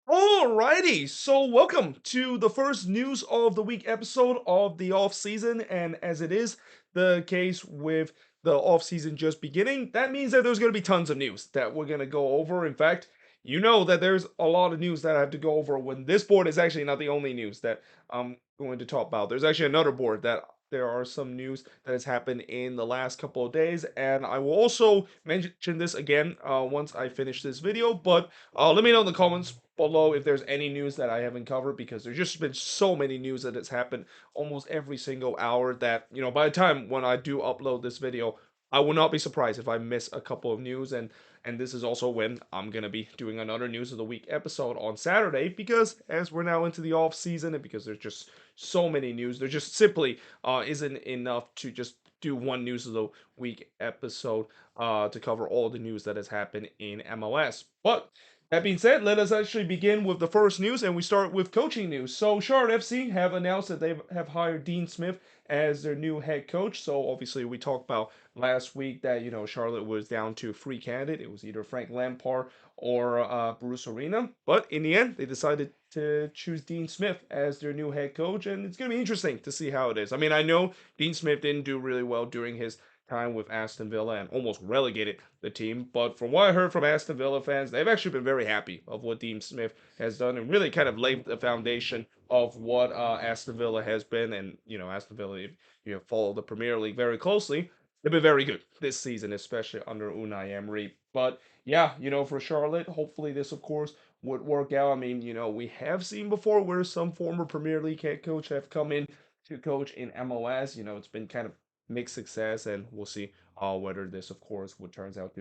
Alrighty, so welcome to the first news of the week episode of the off season. And as it is the case with the off season just beginning, that means that there's going to be tons of news that we're going to go over. In fact, you know that there's a lot of news that I have to go over when this board is actually not the only news that I'm going to talk about. There's actually another board that there are some news that has happened in the last couple of days, and I will also mention this again once I finish this video. But let me know in the comments below if there's any news that I haven't covered, because there's just been so many news that has happened almost every single hour that, by the time when I do upload this video, I will not be surprised if I miss a couple of news. And this is also when I'm going to be doing another news of the week episode on Saturday, because as we're now into the off season and because there's just so many news, there just simply isn't enough to just do one news of the week episode to cover all the news that has happened in MLS. But that being said, let us actually begin with the first news, and we start with coaching news. So, Charlotte FC have announced that they have hired Dean Smith as their new head coach. So, obviously, we talked about last week that Charlotte was down to a free candidate. It was either Frank Lampard or Bruce Arena, but in the end, they decided to choose Dean Smith as their new head coach, and it's going to be interesting to see how it is. I mean, I know Dean Smith didn't do really well during his time with Aston Villa and almost relegated the team. But from what I heard from Aston Villa fans, they've actually been very happy of what Dean Smith has done and really kind of laid the foundation of what Aston Villa has been. And, Aston Villa, if you have followed the Premier League very closely, they've been very good this season, especially under Unai Emery. But yeah, for Charlotte, hopefully this, of course, would work out. I mean, we have seen before where some former Premier League head coach have come in to coach in MLS. It's been kind of mixed success, and we'll see whether this, of course, would turns out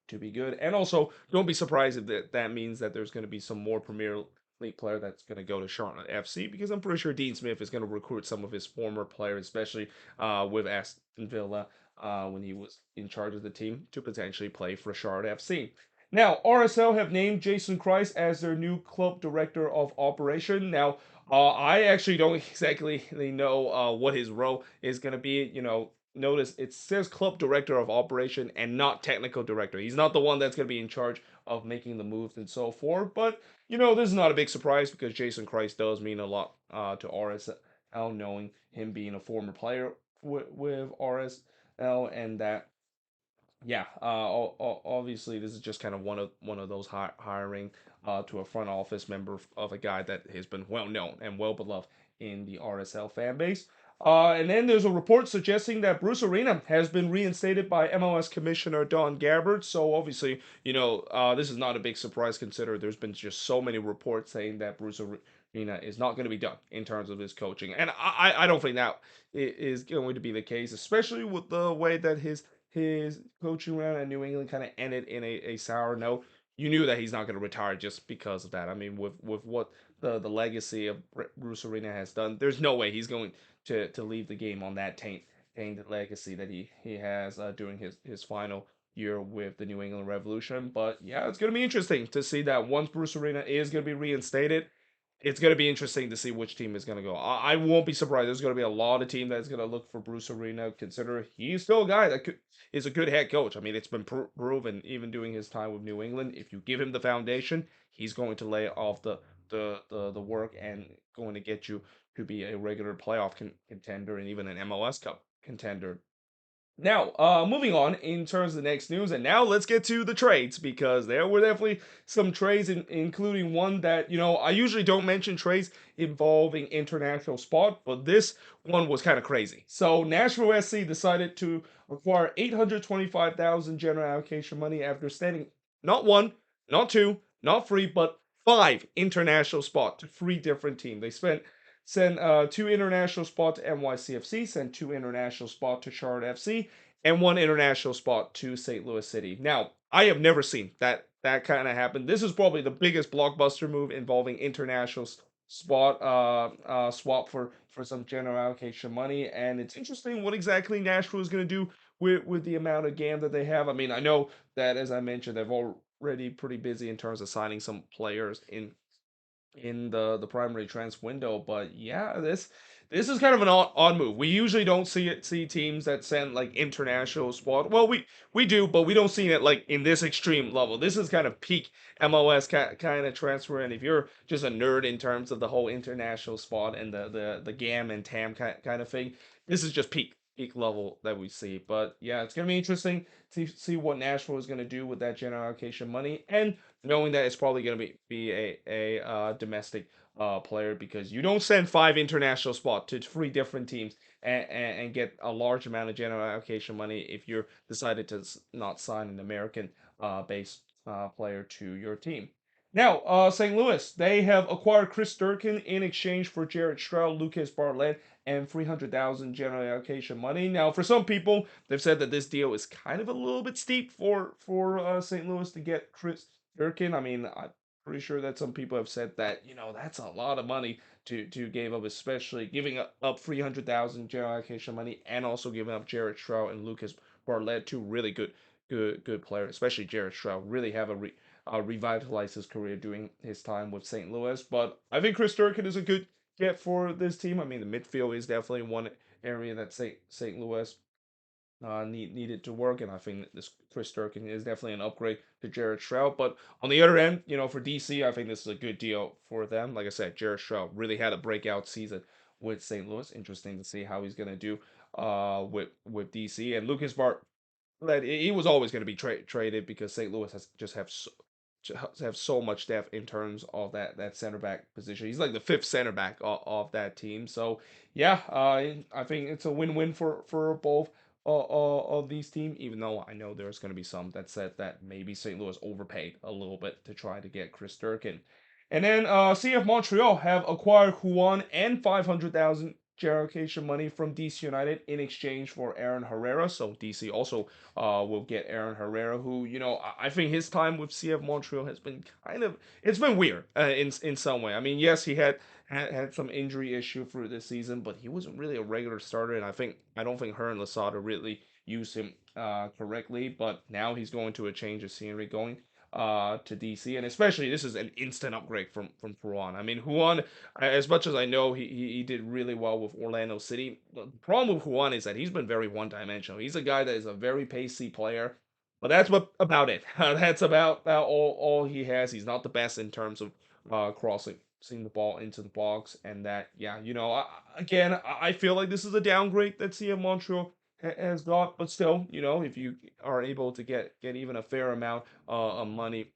to be good. And also, don't be surprised if that means that there's going to be some more Premier League player that's going to go to Charlotte FC, because I'm pretty sure Dean Smith is going to recruit some of his former players, especially with Aston Villa when he was in charge of the team, to potentially play for Charlotte FC. Now, RSL have named Jason Christ as their new club director of operation. Now, I actually don't exactly know what his role is going to be. Notice it says club director of operation and not technical director. He's not the one that's going to be in charge of making the moves and so forth. But, this is not a big surprise, because Jason Christ does mean a lot to RSL, knowing him being a former player with RSL, and that yeah, obviously this is just kind of one of those hiring to a front office member of a guy that has been well known and well beloved in the RSL fan base. And then there's a report suggesting that Bruce Arena has been reinstated by MLS Commissioner Don Gabbard. So obviously, this is not a big surprise, considering there's been just so many reports saying that Bruce Arena is not going to be done in terms of his coaching, and I don't think that is going to be the case, especially with the way that his coaching run at New England kind of ended in a sour note. You knew that he's not going to retire just because of that. I mean, with what the legacy of Bruce Arena has done, there's no way he's going to leave the game on that tainted legacy that he has during his final year with the New England Revolution. But yeah, it's going to be interesting to see that once Bruce Arena is going to be reinstated, it's going to be interesting to see which team is going to go. I won't be surprised. There's going to be a lot of team that's going to look for Bruce Arena, considering he's still a guy that is a good head coach. I mean, it's been proven even doing his time with New England. If you give him the foundation, he's going to lay off the work and going to get you to be a regular playoff contender and even an MLS Cup contender. Now, moving on in terms of the next news, and now let's get to the trades, because there were definitely some trades, including one that, I usually don't mention trades involving international spot, but this one was kind of crazy. So, Nashville SC decided to acquire 825,000 general allocation money after standing not one, not two, not three, but five international spot to three different teams. They sent two international spot to NYCFC, sent two international spot to Charlotte FC, and one international spot to St. Louis City. Now, I have never seen that kind of happen. This is probably the biggest blockbuster move involving international spot swap for some general allocation money, and it's interesting what exactly Nashville is going to do with the amount of game that they have. I mean, I know that, as I mentioned, they've already pretty busy in terms of signing some players in in the primary transfer window. But yeah, this is kind of an odd move. We usually don't see teams that send like international squad. Well, we do, but we don't see it like in this extreme level. This is kind of peak MLS kind of transfer. And if you're just a nerd in terms of the whole international spot and the GAM and TAM kind of thing, this is just peak level that we see. But yeah, it's gonna be interesting to see what Nashville is gonna do with that general allocation money, and knowing that it's probably going to be a domestic player, because you don't send five international spots to three different teams and get a large amount of general allocation money if you're decided to not sign an American based player to your team. Now, St. Louis, they have acquired Chris Durkin in exchange for Jared Stroud, Lucas Bartlett, and 300,000 general allocation money. Now, for some people, they've said that this deal is kind of a little bit steep for St. Louis to get Chris Durkin. I mean, I'm pretty sure that some people have said that that's a lot of money to give up, especially giving up 300,000 general allocation money and also giving up Jared Stroud and Lucas Bartlett, two really good players, especially Jared Stroud. Really have revitalized his career during his time with St. Louis. But I think Chris Durkin is a good get for this team. I mean, the midfield is definitely one area that St. Louis needed to work, and I think that this Chris Durkin is definitely an upgrade to Jared Stroud. But on the other end, for DC, I think this is a good deal for them. Like I said, Jared Stroud really had a breakout season with St. Louis. Interesting to see how he's gonna do with DC. And Lucas Bart, he was always going to be traded because St. Louis has just have so much depth in terms of that center back position. He's like the fifth center back of that team. So yeah, I think it's a win-win for both of these teams. Even though I know there's going to be some that said that maybe St. Louis overpaid a little bit to try to get Chris Durkin. And then CF Montreal have acquired Juan and 500,000 allocation money from DC United in exchange for Aaron Herrera. So DC also will get Aaron Herrera, who I think his time with CF Montreal has been it's been weird in some way. I mean, yes, he had some injury issue through this season, but he wasn't really a regular starter, and I don't think Hernan Lasada really used him correctly. But now he's going to a change of scenery, going to DC, and especially this is an instant upgrade from Juan. I mean, Juan, as much as I know he did really well with Orlando City, the problem with Juan is that he's been very one dimensional. He's a guy that is a very pacey player, but that's about it. That's about all he has. He's not the best in terms of crossing seeing the ball into the box, and that yeah, again, I feel like this is a downgrade that CF Montreal has got, but still, if you are able to get even a fair amount of money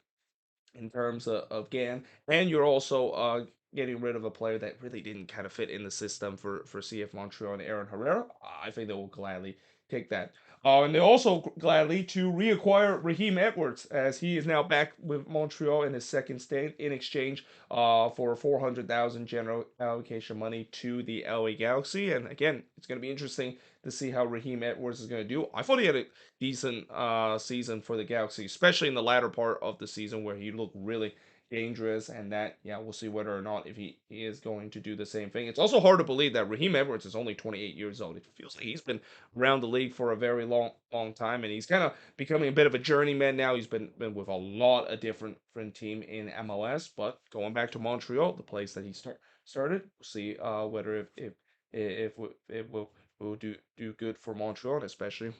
in terms of GAN, and you're also getting rid of a player that really didn't kind of fit in the system for CF Montreal and Aaron Herrera, I think they will gladly take that. And they also gladly to reacquire Raheem Edwards, as he is now back with Montreal in his second stint in exchange for 400,000 general allocation money to the LA Galaxy. And again, it's going to be interesting to see how Raheem Edwards is going to do. I thought he had a decent season for the Galaxy, especially in the latter part of the season where he looked really dangerous. And that, yeah, we'll see whether or not if he is going to do the same thing. It's also hard to believe that Raheem Edwards is only 28 years old. It feels like he's been around the league for a very long time, and he's kind of becoming a bit of a journeyman now. He's been with a lot of different team in MLS, but going back to Montreal, the place that he started, we'll see whether if it will do good for Montreal, and especially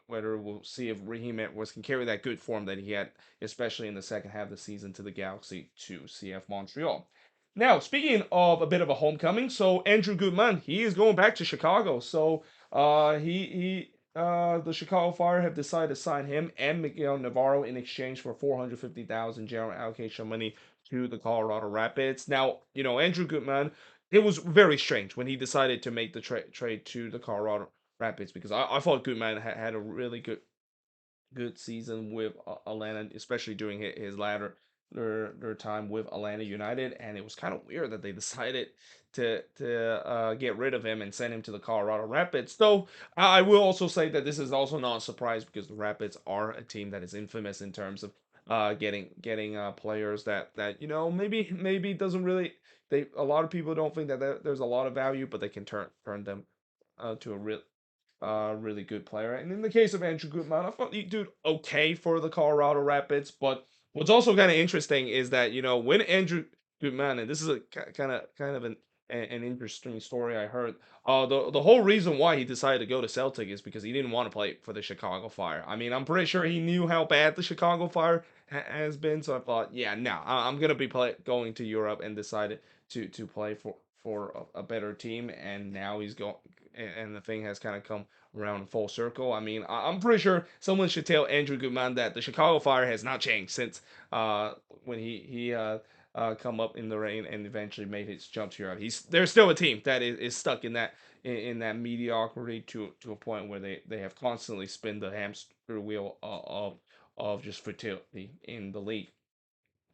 whether we'll see if Raheem Edwards can carry that good form that he had, especially in the second half of the season, to the Galaxy to CF Montreal. Now, speaking of a bit of a homecoming, so Andrew Goodman, he is going back to Chicago. So the Chicago Fire have decided to sign him and Miguel Navarro in exchange for 450,000 general allocation money to the Colorado Rapids. Now, Andrew Goodman, it was very strange when he decided to make the trade to the Colorado Rapids, because I thought Goodman had a really good season with Atlanta, especially during his latter their time with Atlanta United, and it was kind of weird that they decided to get rid of him and send him to the Colorado Rapids. Though I will also say that this is also not a surprise, because the Rapids are a team that is infamous in terms of getting players that maybe doesn't really, they a lot of people don't think that there's a lot of value, but they can turn them to a real really good player. And in the case of Andrew Gutman, I thought he did okay for the Colorado Rapids. But what's also kind of interesting is that when Andrew good man. And this is a kind of an interesting story I heard. The whole reason why he decided to go to Celtic is because he didn't want to play for the Chicago Fire. I mean, I'm pretty sure he knew how bad the Chicago Fire has been. So I thought, yeah, no, I'm gonna be going to Europe, and decided to play for a better team. And now he's going, and the thing has kind of come around full circle. I mean, I'm pretty sure someone should tell Andrew Goodman that the Chicago Fire has not changed since when he come up in the rain and eventually made his jump to Europe. They're still a team that is stuck in that mediocrity to a point where they have constantly spin the hamster wheel of just fertility in the league.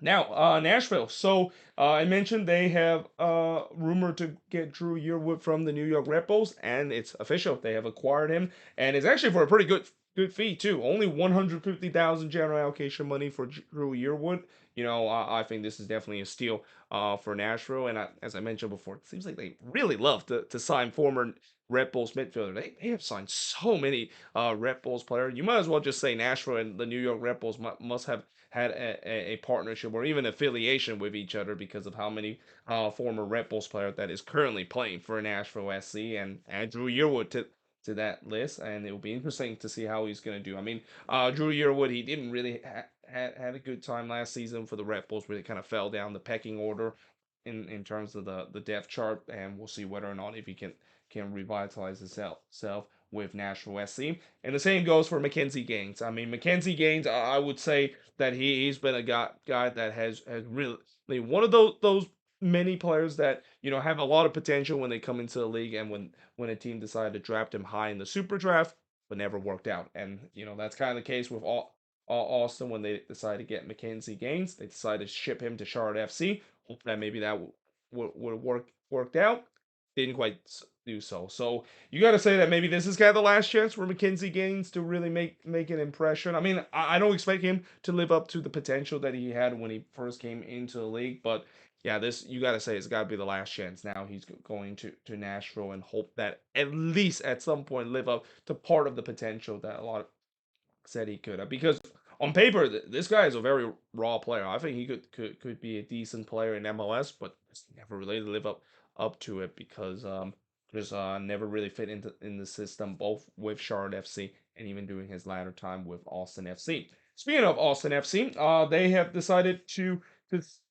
Now, Nashville. So, I mentioned they have rumored to get Drew Yearwood from the New York Red Bulls, and it's official. They have acquired him, and it's actually for a pretty good fee too. Only 150,000 general allocation money for Drew Yearwood. I think this is definitely a steal for Nashville. And as I mentioned before, it seems like they really love to sign former Red Bulls midfielder. They have signed so many Red Bulls players. You might as well just say Nashville and the New York Red Bulls must have had a partnership or even affiliation with each other because of how many former Red Bulls players that is currently playing for Nashville SC, and Drew Yearwood to that list. And it will be interesting to see how he's going to do. I mean, Drew Yearwood, he didn't really had a good time last season for the Red Bulls, really kind of fell down the pecking order in terms of the depth chart, and we'll see whether or not if he can revitalize himself with Nashville SC. And the same goes for Mackenzie Gaines. I mean, Mackenzie Gaines, I would say that he's been a guy that has really one of those many players that have a lot of potential when they come into the league, and when a team decided to draft him high in the super draft, but never worked out. And that's kind of the case with Austin when they decided to get Mackenzie Gaines. They decided to ship him to Charlotte FC. Hope that maybe that would worked out. Didn't quite do so. So you got to say that maybe this is kind of the last chance for Mackenzie Gaines to really make an impression. I mean, I don't expect him to live up to the potential that he had when he first came into the league, but yeah, this you got to say it's got to be the last chance. Now he's going to Nashville and hope that at least at some point live up to part of the potential that a lot of said he could. Because on paper, this guy is a very raw player. I think he could be a decent player in MLS, but never really live up to it because just never really fit into in the system, both with Charlotte FC and even during his latter time with Austin FC. Speaking of Austin FC, they have decided to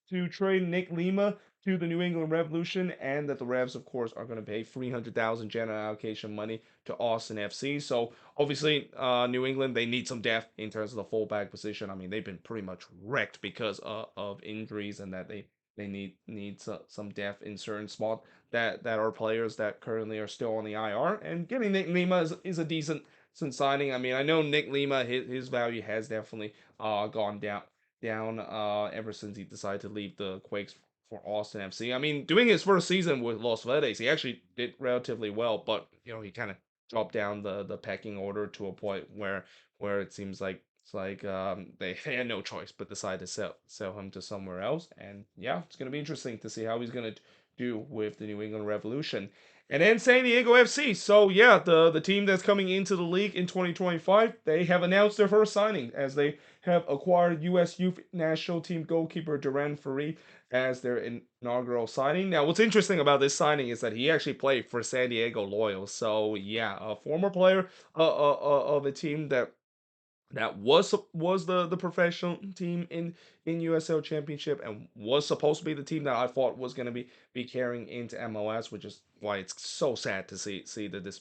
to trade Nick Lima to the New England Revolution, and that the Revs, of course, are going to pay 300,000 general allocation money to Austin FC. So obviously, New England, they need some depth in terms of the fullback position. I mean, they've been pretty much wrecked because of injuries, and that they need some depth in certain spots that are players that currently are still on the IR. And getting Nick Lima is a decent signing. I mean, I know Nick Lima, his value has definitely gone down ever since he decided to leave the Quakes for Austin FC. I mean, doing his first season with Los Verdes, he actually did relatively well, but he kind of dropped down the pecking order to a point where it seems like they had no choice but decided to sell him to somewhere else. And yeah, it's gonna be interesting to see how he's gonna do with the New England Revolution. And then San Diego FC. So yeah, the team that's coming into the league in 2025, they have announced their first signing as they have acquired U.S. Youth National Team goalkeeper Duran Ferri as their inaugural signing. Now, what's interesting about this signing is that he actually played for San Diego Loyal. So yeah, a former player of a team that was the professional team in USL Championship and was supposed to be the team that I thought was going to be carrying into MLS, which is why it's so sad to see this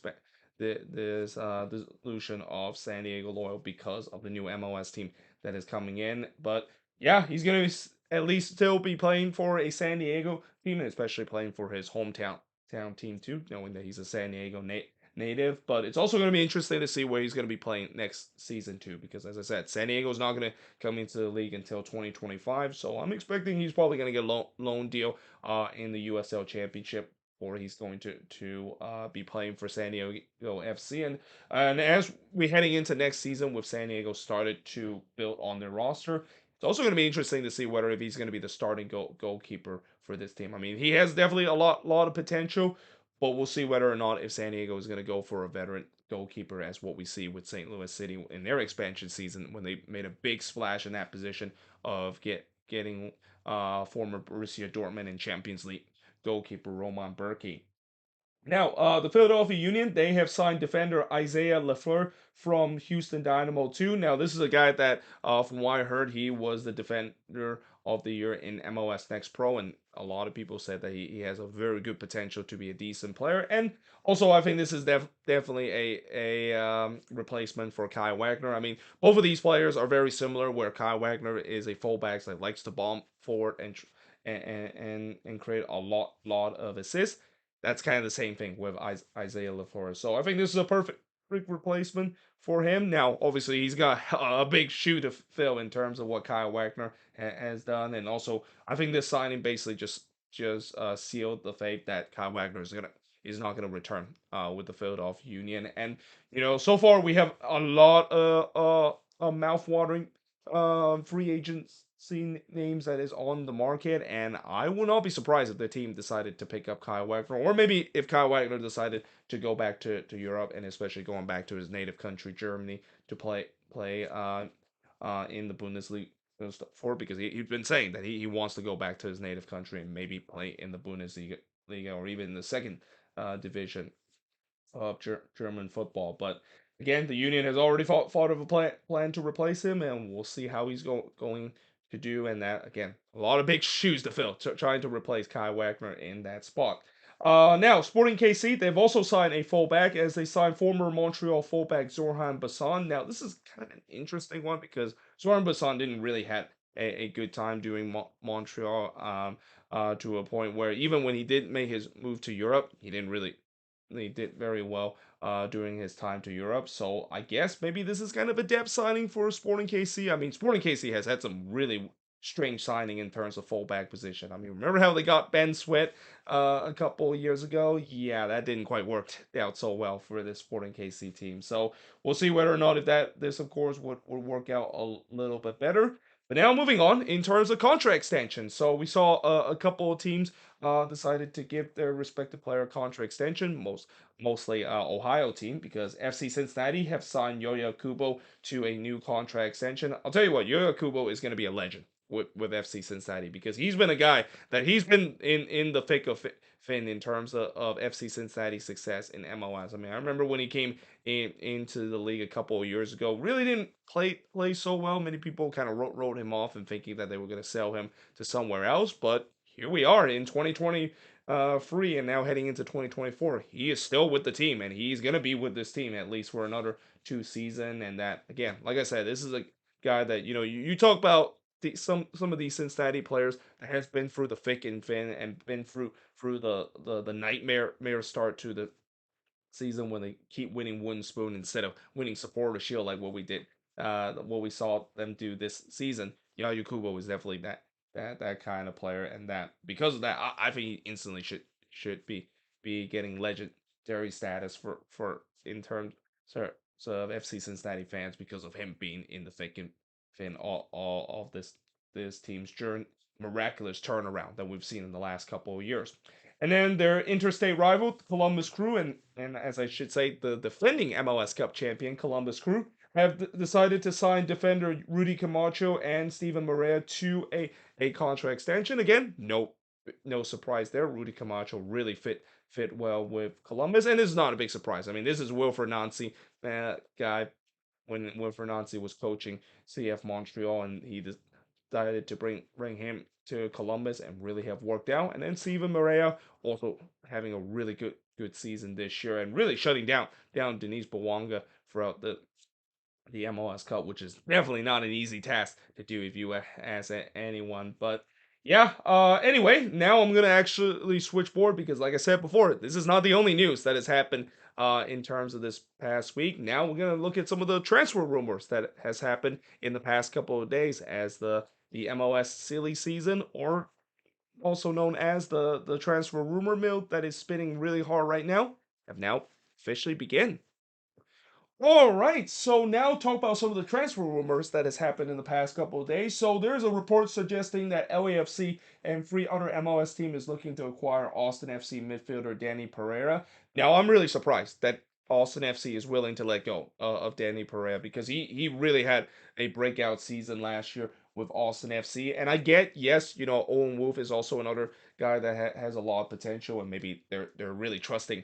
dissolution of San Diego Loyal because of the new MLS team that is coming in. But yeah, he's going to at least still be playing for a San Diego team, and especially playing for his town team too, knowing that he's a San Diego native. But it's also going to be interesting to see where he's going to be playing next season too, because as I said, San Diego's not going to come into the league until 2025. So I'm expecting he's probably going to get a loan deal in the USL Championship, or he's going to be playing for San Diego FC. And as we're heading into next season with San Diego started to build on their roster, it's also going to be interesting to see whether if he's going to be the starting goalkeeper for this team. I mean, he has definitely a lot of potential, but we'll see whether or not if San Diego is going to go for a veteran goalkeeper, as what we see with St. Louis City in their expansion season when they made a big splash in that position of getting former Borussia Dortmund and Champions League goalkeeper Roman Burki. Now, the Philadelphia Union, they have signed defender Isaiah Lafleur from Houston Dynamo too. Now, this is a guy that, from what I heard, he was the defender of the year in MLS Next Pro, and a lot of people said that he has a very good potential to be a decent player. And also, I think this is definitely a replacement for Kai Wagner. I mean, both of these players are very similar, where Kai Wagner is a fullback that likes to bomb forward and create a lot of assists. That's kind of the same thing with Isaiah LaFleur. So I think this is a perfect replacement for him. Now, obviously, he's got a big shoe to fill in terms of what Kyle Wagner has done, and also I think this signing basically just sealed the fate that Kyle Wagner is not gonna return with the Philadelphia Union. And so far we have a lot of mouth-watering free agency names that is on the market, and I will not be surprised if the team decided to pick up Kyle Wagner, or maybe if Kyle Wagner decided to go back to Europe, and especially going back to his native country, Germany, to play in the Bundesliga for, because he's been saying that he wants to go back to his native country and maybe play in the Bundesliga or even in the second division of German football. But again, the Union has already thought of a plan to replace him, and we'll see how he's going to do. And that, again, a lot of big shoes to fill, trying to replace Kai Wagner in that spot. Now, Sporting KC, they've also signed a fullback, as they signed former Montreal fullback Zorhan Bassan. Now, this is kind of an interesting one because Zorhan Bassan didn't really have a good time doing Montreal, to a point where even when he did make his move to Europe, he did very well during his time to Europe. So I guess maybe this is kind of a depth signing for Sporting KC. I mean, Sporting KC has had some really strange signing in terms of fullback position. I mean, remember how they got Ben Sweat a couple of years ago? Yeah, that didn't quite work out so well for this Sporting KC team. So we'll see whether or not if this of course would work out a little bit better. But now moving on in terms of contract extension. So we saw a couple of teams decided to give their respective player contract extension. Mostly Ohio team, because FC Cincinnati have signed Yoya Kubo to a new contract extension. I'll tell you what, Yoya Kubo is going to be a legend with FC Cincinnati, because he's been a guy that he's been in the thick of Finn in terms of FC Cincinnati's success in MLS. I mean, I remember when he came into the league a couple of years ago, really didn't play so well. Many people kind of wrote him off and thinking that they were going to sell him to somewhere else, but here we are in 2020 free, and now heading into 2024, he is still with the team, and he's gonna be with this team at least for another 2 seasons. And that, again, like I said, this is a guy that you talk about some of these Cincinnati players that has been through the thick and thin and been through the nightmare start to the season when they keep winning wooden spoon instead of winning supporter shield, like what we saw them do this season. Yayu Kubo was definitely that kind of player, and that because of that, I think he instantly should be getting legendary status for in terms of FC Cincinnati fans, because of him being in the thick and thin all of this team's journey, miraculous turnaround that we've seen in the last couple of years. And then their interstate rival, Columbus Crew, and as I should say, the defending MLS Cup champion, Columbus Crew, have decided to sign defender Rudy Camacho and Steven Morea to a contract extension. Again, no surprise there. Rudy Camacho really fit well with Columbus, and it's not a big surprise. I mean, this is Wilfred Nancy, guy when Wilfred Nancy was coaching CF Montreal, and he decided to bring him to Columbus and really have worked out. And then Steven Morea also having a really good season this year, and really shutting down Denise Bawanga throughout the MLS Cup, which is definitely not an easy task to do if you ask anyone. But yeah, anyway, now I'm gonna actually switch board, because, like I said before, this is not the only news that has happened in terms of this past week. Now we're gonna look at some of the transfer rumors that has happened in the past couple of days, as the MLS silly season, or also known as the transfer rumor mill that is spinning really hard right now, have now officially begun. All right, so now talk about some of the transfer rumors that has happened in the past couple of days. So there's a report suggesting that LAFC and three other MLS team is looking to acquire Austin FC midfielder Danny Pereira. Now I'm really surprised that Austin FC is willing to let go of Danny Pereira, because he really had a breakout season last year with Austin FC. And I get, yes, Owen Wolf is also another guy that has a lot of potential, and maybe they're really trusting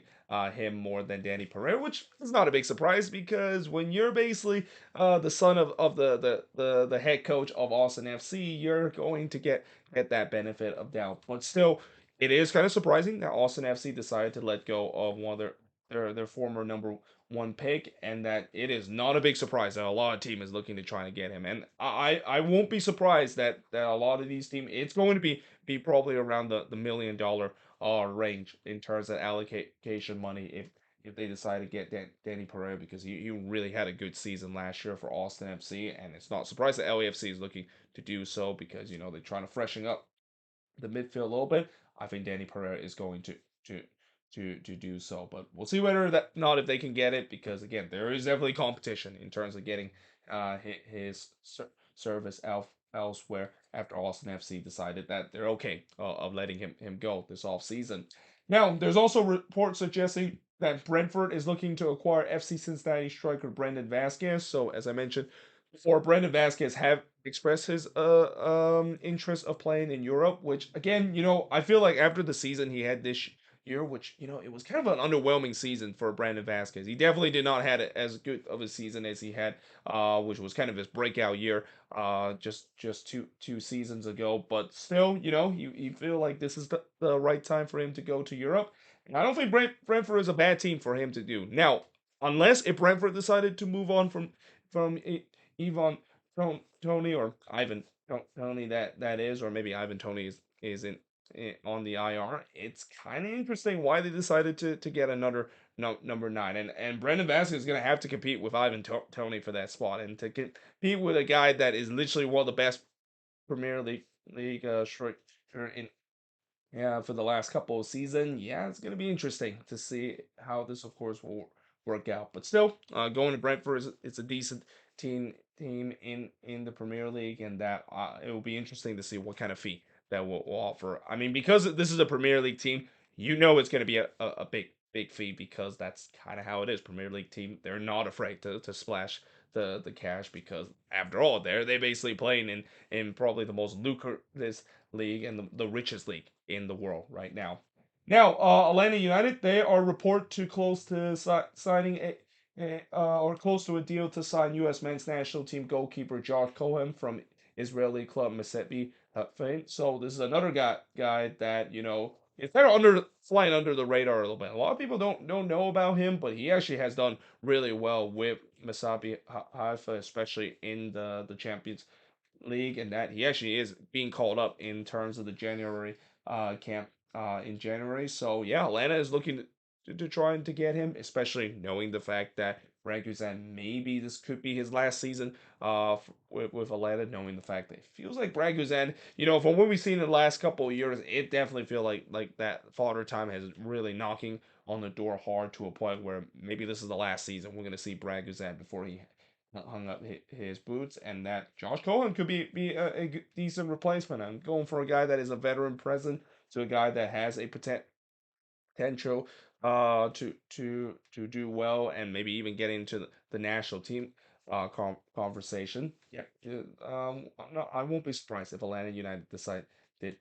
him more than Danny Pereira, which is not a big surprise because when you're basically the son of the head coach of Austin FC, you're going to get that benefit of doubt. But still, it is kind of surprising that Austin FC decided to let go of one of their former number 1 pick, and that it is not a big surprise that a lot of team is looking to try to get him. And I won't be surprised that a lot of these teams, it's going to be probably around the $1 million range in terms of allocation money if they decide to get Danny Pereira, because he really had a good season last year for Austin FC, and it's not surprised that LAFC is looking to do so because they're trying to freshen up the midfield a little bit. I think Danny Pereira is going to to do so, but we'll see whether that not if they can get it, because again there is definitely competition in terms of getting his service elsewhere after Austin FC decided that they're okay of letting him go this off season. Now there's also reports suggesting that Brentford is looking to acquire FC Cincinnati striker Brendan Vasquez. So as I mentioned before, Brendan Vasquez have expressed his interest of playing in Europe, which again, I feel like after the season he had this year, which it was kind of an underwhelming season for Brandon Vasquez. He definitely did not had as good of a season as he had, which was kind of his breakout year, just two seasons ago. But still, you feel like this is the right time for him to go to Europe. And I don't think Brentford is a bad team for him to do now, unless if Brentford decided to move on from Ivan Tony, or Ivan Tony, that is, or maybe Ivan Tony is on the IR. It's kind of interesting why they decided to get another number 9, and Brendan Vasquez is going to have to compete with Ivan Tony for that spot, and to compete with a guy that is literally one of the best Premier League striker in, yeah, for the last couple of seasons. Yeah, it's going to be interesting to see how this, of course, will work out. But still, going to Brentford is it's a decent team in the Premier League, and that it will be interesting to see what kind of fee that will offer. I mean, because this is a Premier League team, it's going to be a big fee, because that's kind of how it is. Premier League team, they're not afraid to splash the cash, because after all, they basically playing in probably the most lucrative league and the richest league in the world right now. Now, Atlanta United, they are report to close to signing or close to a deal to sign U.S. men's national team goalkeeper Josh Cohen from Israeli club Maccabi Haifa. So this is another guy that is kind of flying under the radar a little bit. A lot of people don't know about him, but he actually has done really well with Maccabi Haifa, especially in the Champions League, and that he actually is being called up in terms of the January camp in January. So yeah, Atlanta is looking to trying to get him, especially knowing the fact that Braguzan, maybe this could be his last season with Atlanta, knowing the fact that it feels like Braguzan, from what we've seen in the last couple of years, it definitely feels like that father time has really knocking on the door hard, to a point where maybe this is the last season we're going to see Braguzan before he hung up his boots, and that Josh Cohen could be a decent replacement. I'm going for a guy that is a veteran present, to a guy that has a potential to do well, and maybe even get into the national team conversation. Yeah, I won't be surprised if Atlanta United decide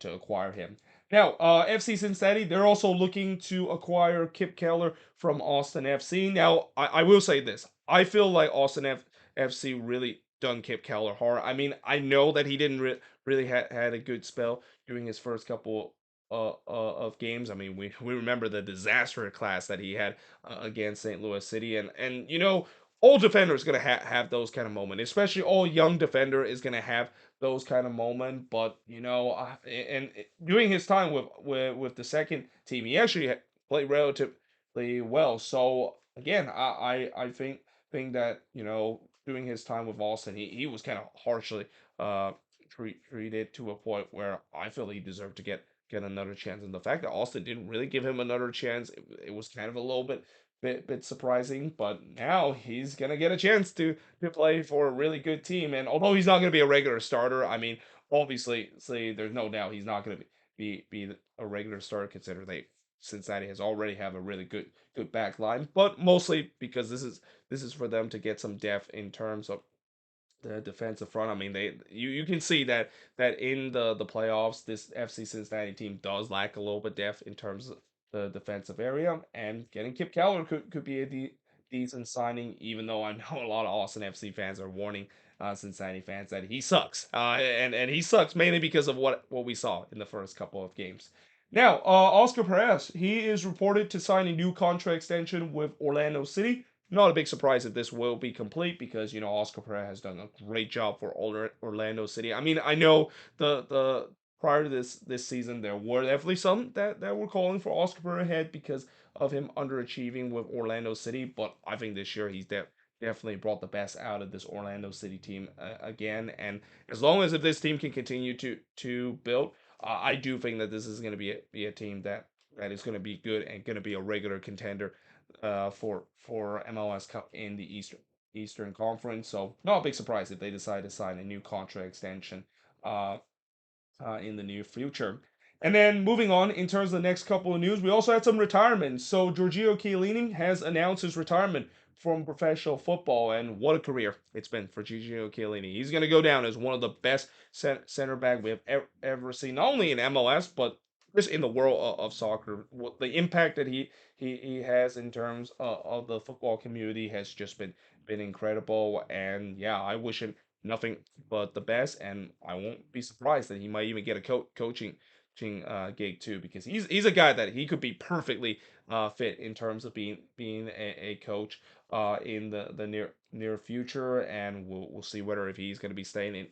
to acquire him. Now, FC Cincinnati, they're also looking to acquire Kip Keller from Austin FC. Now, I will say this. I feel like FC really done Kip Keller hard. I mean, I know that he didn't really had a good spell during his first couple of games. I mean, we remember the disaster class that he had against St. Louis City, and all defenders gonna have those kind of moments, especially all young defender is gonna have those kind of moment. But and during his time with the second team, he actually played relatively well. So again, I think that during his time with Austin, he was kind of harshly treated, to a point where I feel he deserved to get another chance. And the fact that Austin didn't really give him another chance, it was kind of a little bit surprising. But now he's gonna get a chance to play for a really good team. And although he's not gonna be a regular starter, I mean, obviously, there's no doubt he's not gonna be a regular starter, considering Cincinnati has already have a really good back line, but mostly because this is for them to get some depth in terms of the defensive front. I mean, you can see that in the playoffs, this FC Cincinnati team does lack a little bit depth in terms of the defensive area, and getting Kip Keller could be a decent signing. Even though I know a lot of Austin FC fans are warning Cincinnati fans that he sucks, and he sucks mainly because of what we saw in the first couple of games. Now, Oscar Perez, he is reported to sign a new contract extension with Orlando City. Not a big surprise if this will be complete because Oscar Pereira has done a great job for Orlando City. I mean, I know the prior to this season there were definitely some that were calling for Oscar Pereira ahead because of him underachieving with Orlando City, but I think this year he's definitely brought the best out of this Orlando City team again. And as long as if this team can continue to build, I do think that this is going to be a team that is going to be good and going to be a regular contender for MLS Cup in the Eastern Conference. So not a big surprise if they decide to sign a new contract extension uh, in the near future. And then moving on, in terms of the next couple of news, we also had some retirements. So Giorgio Chiellini has announced his retirement from professional football, and what a career it's been for Giorgio Chiellini. He's going to go down as one of the best center back we have ever seen, not only in MLS but just in the world of soccer. The impact that he has in terms of the football community has just been incredible. And yeah, I wish him nothing but the best, and I won't be surprised that he might even get a coaching gig too, because he's a guy that he could be perfectly fit in terms of being a coach in the near future, and we'll see whether if he's going to be staying in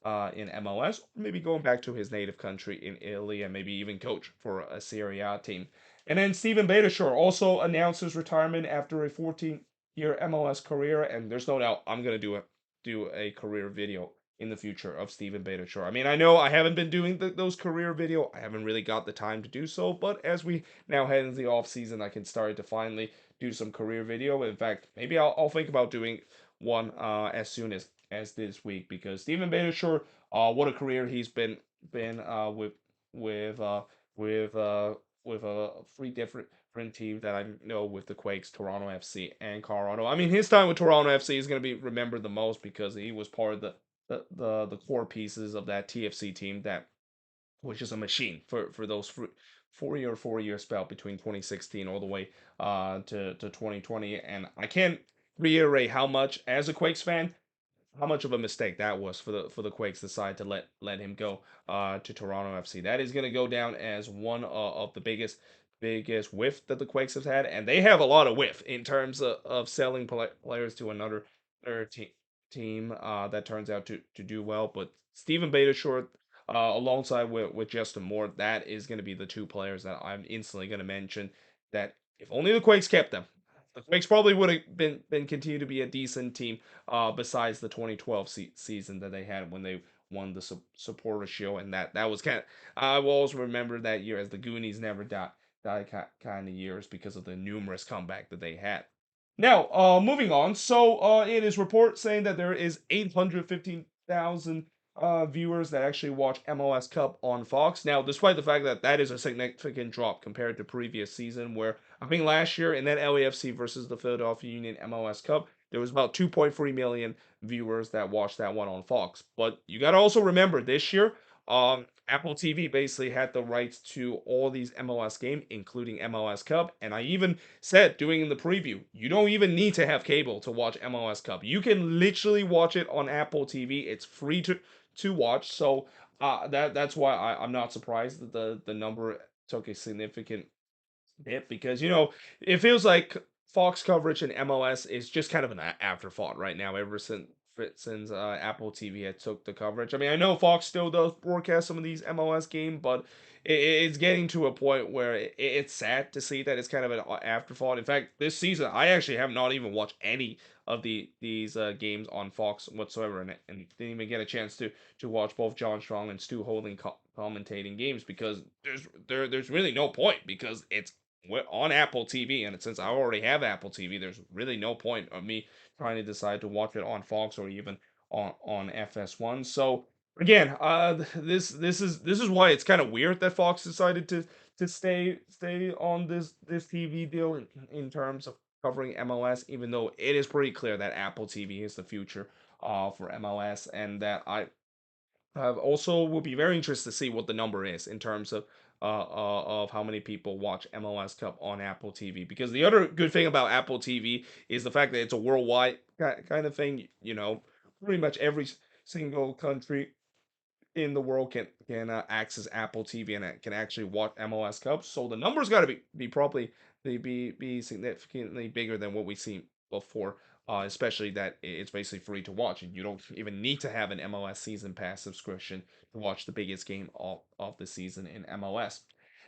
MLS, maybe going back to his native country in Italy, and maybe even coach for a Serie A team. And then Steven Beitashour also announced his retirement after a 14-year MLS career, and there's no doubt I'm gonna do a career video in the future of Steven Beitashour. I mean, I know I haven't been doing those career video. I haven't really got the time to do so, but as we now head into the off season, I can start to finally do some career video. In fact, maybe I'll think about doing one as soon as this week, because Steven Beitashour, what a career he's been with uh with uh with three different teams that I know, with the Quakes, Toronto FC, and Colorado. I mean, his time with Toronto FC is going to be remembered the most because he was part of the core pieces of that TFC team that was just a machine for those 4-year spell between 2016 all the way to 2020. And I can't reiterate how much, as a Quakes fan, how much of a mistake that was for the Quakes decide to let him go to Toronto FC. That is going to go down as one of the biggest whiff that the Quakes have had, and they have a lot of whiff in terms of selling players to another team that turns out to do well. But Stephen Beitashour, alongside with Justin Moore, that is going to be the two players that I'm instantly going to mention. That if only the Quakes kept them, the Quakes probably would have been continued to be a decent team besides the 2012 season that they had when they won the supporter shield, and that was kind of, I will always remember that year as the Goonies never die kind of years because of the numerous comeback that they had. Now, moving on. So, it is report saying that there is 815,000 viewers that actually watch MLS Cup on Fox. Now, despite the fact that that is a significant drop compared to previous season, where I think last year in that LAFC versus the Philadelphia Union MLS Cup, there was about 2.3 million viewers that watched that one on Fox. But you got to also remember this year, Apple TV basically had the rights to all these MLS games, including MLS Cup. And I even said, doing in the preview, you don't even need to have cable to watch MLS Cup. You can literally watch it on Apple TV. It's free to watch. So that's why I'm not surprised that the number took a significant hit, because it feels like Fox coverage in MLS is just kind of an afterthought right now, ever since Apple TV had took the coverage. I mean, I know Fox still does broadcast some of these MLS games, but it's getting to a point where it's sad to see that it's kind of an afterthought. In fact, this season I actually have not even watched any of these games on Fox whatsoever, and didn't even get a chance to watch both John Strong and Stu Holding commentating games, because there's really no point, because it's on Apple TV, and since I already have Apple TV, there's really no point of me trying to decide to watch it on Fox or even on FS1. So again, this is why it's kind of weird that Fox decided to stay on this TV deal in terms of covering MLS, even though it is pretty clear that Apple TV is the future for MLS, and that I also will be very interested to see what the number is in terms of how many people watch MLS Cup on Apple TV. Because the other good thing about Apple TV is the fact that it's a worldwide kind of thing. You know, pretty much every single country in the world can access Apple TV and can actually watch MLS Cup. So the numbers got to be probably be significantly bigger than what we seen before. Especially that it's basically free to watch, and you don't even need to have an MLS season pass subscription to watch the biggest game of the season in MLS.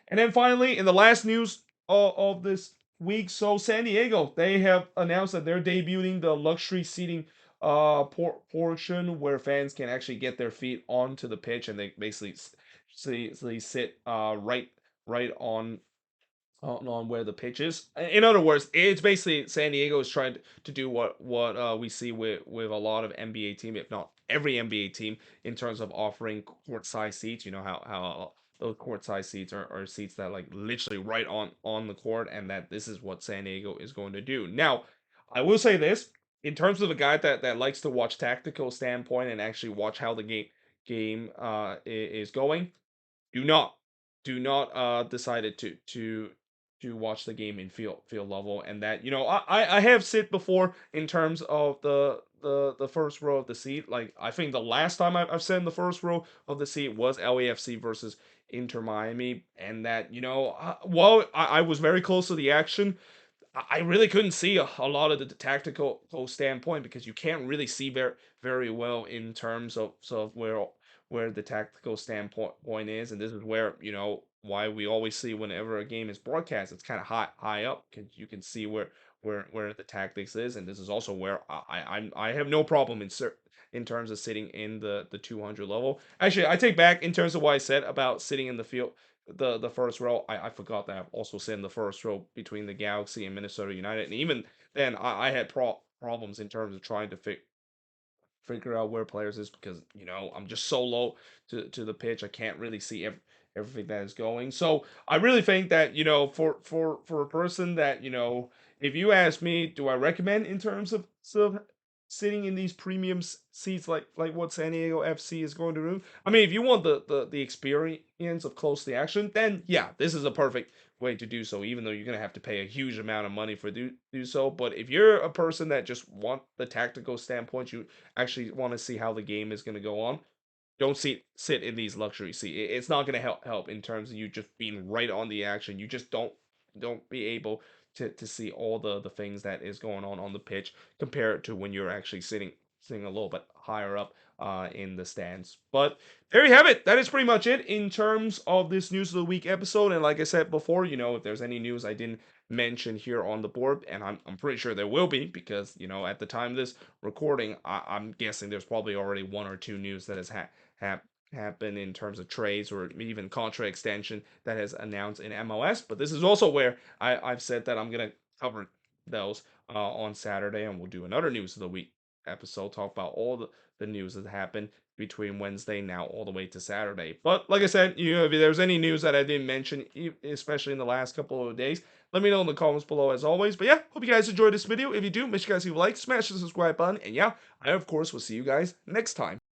And then finally, in the last news of this week, so San Diego, they have announced that they're debuting the luxury seating portion where fans can actually get their feet onto the pitch, and they basically sit right on where the pitch is. In other words, it's basically San Diego is trying to do what we see with a lot of NBA team, if not every NBA team, in terms of offering court size seats. You know how those court size seats are seats that like literally right on the court, and that this is what San Diego is going to do. Now, I will say this in terms of a guy that likes to watch tactical standpoint and actually watch how the game is going. Do not decided to watch the game in field level, and that I have sit before in terms of the first row of the seat. Like I think the last time I've sat in the first row of the seat was LAFC versus Inter Miami, and that while I was very close to the action, I really couldn't see a lot of the tactical standpoint, because you can't really see very well in terms of where the tactical standpoint is, and this is where why we always see whenever a game is broadcast, it's kind of high up, because you can see where the tactics is, and this is also where I have no problem in terms of sitting in the 200 level. Actually, I take back in terms of what I said about sitting in the field the first row. I forgot that I've also sat in the first row between the Galaxy and Minnesota United, and even then I had problems in terms of trying to figure out where players is, because I'm just so low to the pitch. I can't really see everything that is going. So I really think that for a person that if you ask me, do I recommend in terms of sitting in these premium seats like what San Diego FC is going to do? I mean, if you want the experience of close to the action, then yeah, this is a perfect way to do so, even though you're going to have to pay a huge amount of money for do so. But if you're a person that just want the tactical standpoint, you actually want to see how the game is going to go on, don't sit in these luxury seats. It's not going to help in terms of you just being right on the action. You just don't be able to see all the things that is going on the pitch, compared to when you're actually sitting a little bit higher up in the stands. But there you have it. That is pretty much it in terms of this news of the week episode. And like I said before, if there's any news I didn't mention here on the board, and I'm pretty sure there will be, because at the time of this recording, I'm guessing there's probably already one or two news that has happen in terms of trades or even contract extension that has announced in MLS. But this is also where I've said that I'm going to cover those on Saturday, and we'll do another news of the week episode, talk about all the news that happened between Wednesday now all the way to Saturday. But like I said, if there's any news that I didn't mention, especially in the last couple of days, let me know in the comments below as always. But yeah, hope you guys enjoyed this video. If you do, make sure you guys leave a like, smash the subscribe button, and yeah, I of course will see you guys next time.